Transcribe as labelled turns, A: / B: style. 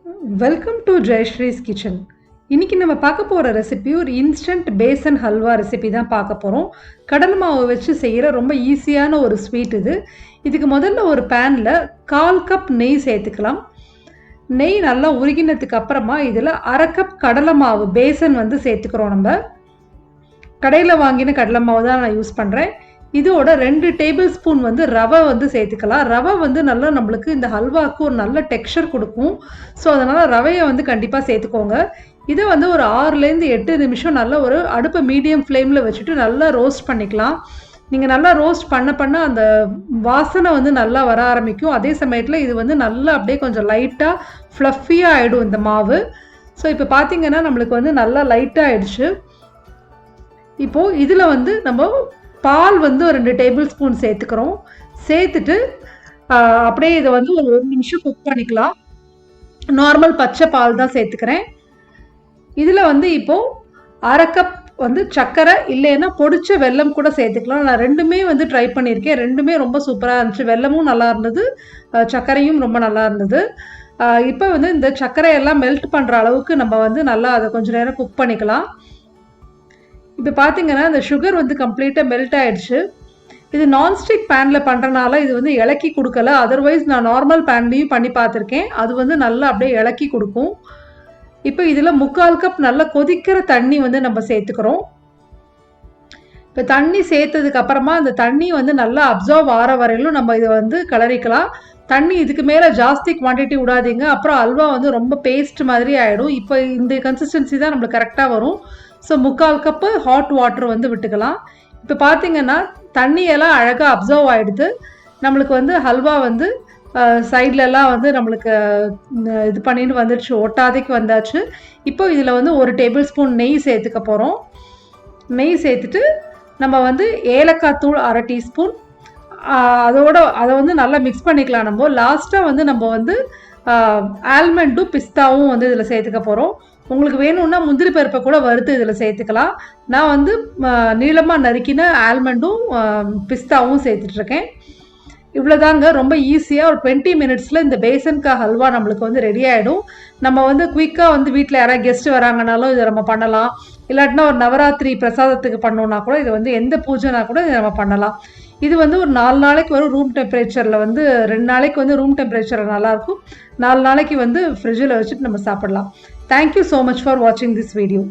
A: Welcome to Jayasree's kitchen. இன்றைக்கி நம்ம பார்க்க போகிற ரெசிபி ஒரு இன்ஸ்டன்ட் பேசன் ஹல்வா ரெசிபி தான் பார்க்க போகிறோம். கடலை மாவு வச்சு செய்கிற ரொம்ப ஈஸியான ஒரு ஸ்வீட் இது. இதுக்கு முதல்ல ஒரு பேனில் 1/4 கப் நெய் சேர்த்துக்கலாம். நெய் நல்லா உருகினதுக்கு அப்புறமா இதில் 1/2 கப் கடலை மாவு பேசன் வந்து சேர்த்துக்கிறோம். நம்ம கடையில் வாங்கின கடலை மாவு தான் நான் யூஸ் பண்ணுறேன். இதோட 2 டேபிள் ஸ்பூன் வந்து ரவை வந்து சேர்த்துக்கலாம். ரவை வந்து நல்லா நம்மளுக்கு இந்த ஹல்வாவுக்கு ஒரு நல்ல டெக்ஸ்சர் கொடுக்கும். ஸோ அதனால் ரவையை வந்து கண்டிப்பாக சேர்த்துக்கோங்க. இதை வந்து ஒரு 6லேருந்து 8 நிமிஷம் நல்லா ஒரு அடுப்பை மீடியம் ஃப்ளேமில் வச்சுட்டு நல்லா ரோஸ்ட் பண்ணிக்கலாம். நீங்கள் நல்லா ரோஸ்ட் பண்ண அந்த வாசனை வந்து நல்லா வர ஆரம்பிக்கும். அதே சமயத்தில் இது வந்து நல்லா அப்படியே கொஞ்சம் லைட்டாக ஃப்ளஃபியாக ஆகிடும் இந்த மாவு. ஸோ இப்போ பார்த்திங்கன்னா நம்மளுக்கு வந்து நல்லா லைட்டாக ஆகிடுச்சு. இப்போது இதில் வந்து நம்ம பால் வந்து ஒரு 2 டேபிள் ஸ்பூன் சேர்த்துக்கிறோம். சேர்த்துட்டு அப்படியே இதை வந்து ஒரு 1 நிமிஷம் குக் பண்ணிக்கலாம். நார்மல் பச்சை பால் தான் சேர்த்துக்கிறேன். இதில் வந்து இப்போது 1/2 கப் வந்து சர்க்கரை இல்லைன்னா பொடிச்ச வெல்லம் கூட சேர்த்துக்கலாம். நான் ரெண்டுமே வந்து ட்ரை பண்ணியிருக்கேன். ரெண்டுமே ரொம்ப சூப்பராக இருந்துச்சு. வெல்லமும் நல்லா இருந்தது, சர்க்கரையும் ரொம்ப நல்லா இருந்தது. இப்போ வந்து இந்த சர்க்கரையெல்லாம் மெல்ட் பண்ணுற அளவுக்கு நம்ம வந்து நல்லா அதை கொஞ்சம் நேரம் குக் பண்ணிக்கலாம். இப்போ பார்த்தீங்கன்னா இந்த சுகர் வந்து கம்ப்ளீட்டாக மெல்ட் ஆகிடுச்சு. இது நான்ஸ்டிக் பேனில் பண்ணுறனால இது வந்து இலக்கி கொடுக்கல. அதர்வைஸ் நான் நார்மல் பேன்லேயும் பண்ணி பார்த்துருக்கேன். அது வந்து நல்லா அப்படியே இலக்கி கொடுக்கும். இப்போ இதில் 3/4 கப் நல்லா கொதிக்கிற தண்ணி வந்து நம்ம சேர்த்துக்கிறோம். இப்போ தண்ணி சேர்த்ததுக்கு அப்புறமா அந்த தண்ணி வந்து நல்லா அப்சர்வ் ஆகிற வரையிலும் நம்ம இதை வந்து கிளறிக்கலாம். தண்ணி இதுக்கு மேலே ஜாஸ்தி குவான்டிட்டி விடாதீங்க, அப்புறம் அல்வா வந்து ரொம்ப பேஸ்ட் மாதிரி ஆகிடும். இப்போ இந்த கன்சிஸ்டன்சி தான் நம்மளுக்கு கரெக்டாக வரும். ஸோ 3/4 கப்பு ஹாட் வாட்டர் வந்து விட்டுக்கலாம். இப்போ பார்த்தீங்கன்னா தண்ணியெல்லாம் அழகாக அப்சர்வ் ஆகிடுது. நம்மளுக்கு வந்து ஹல்வா வந்து சைட்லலாம் வந்து நம்மளுக்கு இது பண்ணிட்டு வந்துடுச்சு, ஒட்டாதைக்கு வந்தாச்சு. இப்போ இதில் வந்து 1 டேபிள் ஸ்பூன் நெய் சேர்த்துக்க போகிறோம். நெய் சேர்த்துட்டு நம்ம வந்து ஏலக்காய் தூள் 1/2 டீஸ்பூன் அதை வந்து நல்லா மிக்ஸ் பண்ணிக்கலாம். நம்ம லாஸ்ட்டாக வந்து நம்ம வந்து ஆல்மண்டும் பிஸ்தாவும் வந்து இதில் சேர்த்துக்க போகிறோம். உங்களுக்கு வேணும்னா முந்திரி பருப்பை கூட வறுத்து இதில் சேர்த்துக்கலாம். நான் வந்து நீளமாக நறுக்கின ஆல்மண்டும் பிஸ்தாவும் சேர்த்துட்ருக்கேன். இவ்வளோதாங்க. ரொம்ப ஈஸியாக ஒரு 20 மினிட்ஸில் இந்த பேசன்கா ஹல்வா நம்மளுக்கு வந்து ரெடி ஆகிடும். நம்ம வந்து குயிக்காக வந்து வீட்டில் யாராவது கெஸ்ட்டு வராங்கனாலும் இதை நம்ம பண்ணலாம். இல்லாட்டினா ஒரு நவராத்திரி பிரசாதத்துக்கு பண்ணோன்னா கூட இதை வந்து எந்த பூஜைனா கூட இதை நம்ம பண்ணலாம். இது வந்து ஒரு 4 நாளைக்கு வரும் ரூம் டெம்பரேச்சரில். வந்து 2 நாளைக்கு வந்து ரூம் டெம்பரேச்சரில் நல்லாயிருக்கும். 4 நாளைக்கு வந்து ஃப்ரிட்ஜில் வச்சுட்டு நம்ம சாப்பிடலாம். தேங்க்யூ ஸோ மச் ஃபார் வாட்சிங் திஸ் வீடியோ.